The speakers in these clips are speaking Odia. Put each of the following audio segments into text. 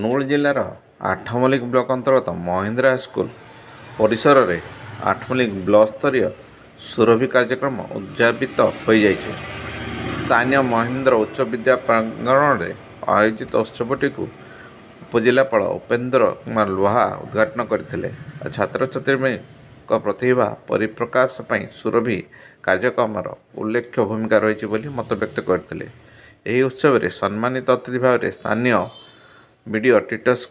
ଅନୁଗୁଳ ଜିଲ୍ଲାର ଆଠମଲ୍ଲିକ ବ୍ଲକ ଅନ୍ତର୍ଗତ ମହିନ୍ଦ୍ରା ସ୍କୁଲ ପରିସରରେ ଆଠମଲ୍ଲିକ ବ୍ଲକ ସ୍ତରୀୟ ସୁରଭି କାର୍ଯ୍ୟକ୍ରମ ଉଦ୍ଯାପିତ ହୋଇଯାଇଛି। ସ୍ଥାନୀୟ ମହିନ୍ଦ୍ରା ଉଚ୍ଚ ବିଦ୍ୟା ପ୍ରାଙ୍ଗଣରେ ଆୟୋଜିତ ଉତ୍ସବଟିକୁ ଉପଜିଲ୍ଲାପାଳ ଉପେନ୍ଦ୍ର କୁମାର ଲୁହା ଉଦ୍ଘାଟନ କରିଥିଲେ। ଛାତ୍ରଛାତ୍ରୀଙ୍କ ପ୍ରତିଭା ପରିପ୍ରକାଶ ପାଇଁ ସୁରଭି କାର୍ଯ୍ୟକ୍ରମର ଉଲ୍ଲେଖ୍ୟ ଭୂମିକା ରହିଛି ବୋଲି ମତବ୍ୟକ୍ତ କରିଥିଲେ। ଏହି ଉତ୍ସବରେ ସମ୍ମାନିତ ଅତିଥି ଭାବରେ ସ୍ଥାନୀୟ ବିଡିଓ ଟିଟସ୍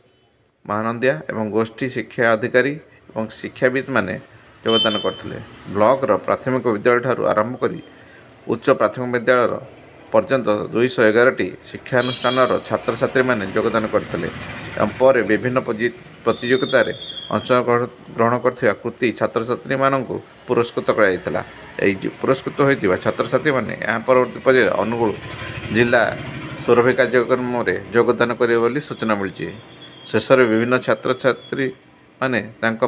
ମହାନନ୍ଦିଆ ଏବଂ ଗୋଷ୍ଠୀ ଶିକ୍ଷା ଅଧିକାରୀ ଏବଂ ଶିକ୍ଷାବିତ୍ମାନେ ଯୋଗଦାନ କରିଥିଲେ। ବ୍ଲକର ପ୍ରାଥମିକ ବିଦ୍ୟାଳୟଠାରୁ ଆରମ୍ଭ କରି ଉଚ୍ଚ ପ୍ରାଥମିକ ବିଦ୍ୟାଳୟ ପର୍ଯ୍ୟନ୍ତ 211ଟି ଶିକ୍ଷାନୁଷ୍ଠାନର ଛାତ୍ରଛାତ୍ରୀମାନେ ଯୋଗଦାନ କରିଥିଲେ ଏବଂ ପରେ ବିଭିନ୍ନ ପ୍ରତିଯୋଗିତାରେ ଅଂଶଗ୍ରହଣ କରିଥିବା କୃତି ଛାତ୍ରଛାତ୍ରୀମାନଙ୍କୁ ପୁରସ୍କୃତ କରାଯାଇଥିଲା। ଏହି ପୁରସ୍କୃତ ହୋଇଥିବା ଛାତ୍ରଛାତ୍ରୀମାନେ ଏହା ପରବର୍ତ୍ତୀ ପର୍ଯ୍ୟାୟରେ ଅନୁଗୁଳ ଜିଲ୍ଲା ସୁରଭି କାର୍ଯ୍ୟକ୍ରମରେ ଯୋଗଦାନ କରିବେ ବୋଲି ସୂଚନା ମିଳିଛି। ଶେଷରେ ବିଭିନ୍ନ ଛାତ୍ରଛାତ୍ରୀମାନେ ତାଙ୍କ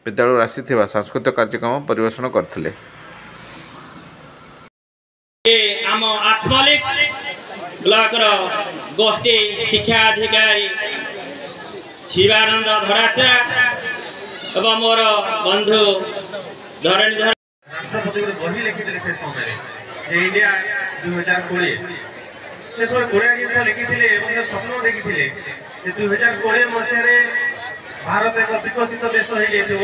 ବିଦ୍ୟାଳୟରୁ ଆସିଥିବା ସାଂସ୍କୃତିକ କାର୍ଯ୍ୟକ୍ରମ ପରିବେଷଣ କରିଥିଲେ। ଆମ ଆଠମଲ୍ଲିକ ବ୍ଲକର ଗୋଷ୍ଠୀ ଶିକ୍ଷା ଅଧିକାରୀ ଶିବାନନ୍ଦ ଧରାଚା ଏବଂ ମୋର ବନ୍ଧୁ ଧରଣୀଧର ରାଷ୍ଟ୍ରପତି ବହି ଲେଖିଥିଲେ ସେ ସମୟରେ ଯେ ଇଣ୍ଡିଆ 2020 ସେ ସମୟରେ ବଢ଼ିଆ ଜିନିଷ ଲେଖିଥିଲେ ଏବଂ ସ୍ୱପ୍ନ ଦେଖିଥିଲେ ଯେ 2020 ମସିହାରେ ଭାରତ ଏକ ବିକଶିତ ଦେଶ ହେଇଯାଇଥିବ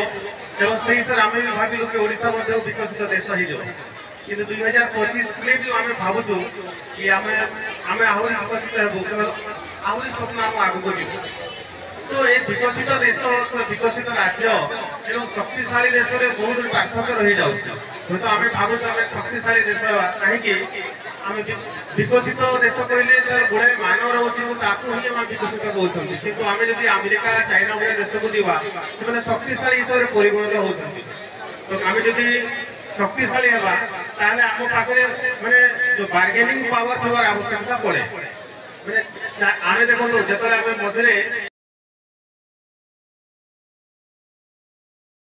ଏବଂ ସେହି ହିସାବରେ ଆମେ ବି ଭାବିଲୁ କି ଓଡ଼ିଶା ମଧ୍ୟ ବିକଶିତ ଦେଶ ହେଇଯିବ। କିନ୍ତୁ 2025ରେ ବି ଆମେ ଭାବୁଛୁ କି ଆମେ ଆହୁରି ବିକଶିତ ହେବୁ, କେବଳ ଆହୁରି ସ୍ୱପ୍ନ ଆମ ଆଗକୁ ଯିବୁ। ତ ଏ ବିକଶିତ ଦେଶ ବିକଶିତ ରାଜ୍ୟ ଏବଂ ଶକ୍ତିଶାଳୀ ଦେଶରେ ବହୁତ ପାର୍ଥକ୍ୟ ରହିଯାଉଛି। ହୁଏତ ଆମେ ଭାବୁଛୁ ଆମେ ଶକ୍ତିଶାଳୀ ଦେଶ ହେବା, କାହିଁକି ଆମେ ବିକଶିତ ଦେଶ କହିଲେ ତାର ଗୁଡ଼ାଏ ମାନ ରହୁଛି ଏବଂ ତାକୁ ହିଁ ଆମେ ବିକଶିତ କହୁଛନ୍ତି। କିନ୍ତୁ ଆମେ ଯଦି ଆମେରିକା ଚାଇନା ଭଳିଆ ଦେଶକୁ ଯିବା ସେମାନେ ଶକ୍ତିଶାଳୀ ହିସାବରେ ପରିଗଣିତ ହେଉଛନ୍ତି। ତ ଆମେ ଯଦି ଶକ୍ତିଶାଳୀ ହେବା ତାହେଲେ ଆମ ପାଖରେ ବାର୍ଗେନିଂ ପାୱାର ଥିବାର ଆବଶ୍ୟକତା ପଡ଼େ। ଆମେ ଦେଖନ୍ତୁ ଯେତେବେଳେ ଆମେ ମଝିରେ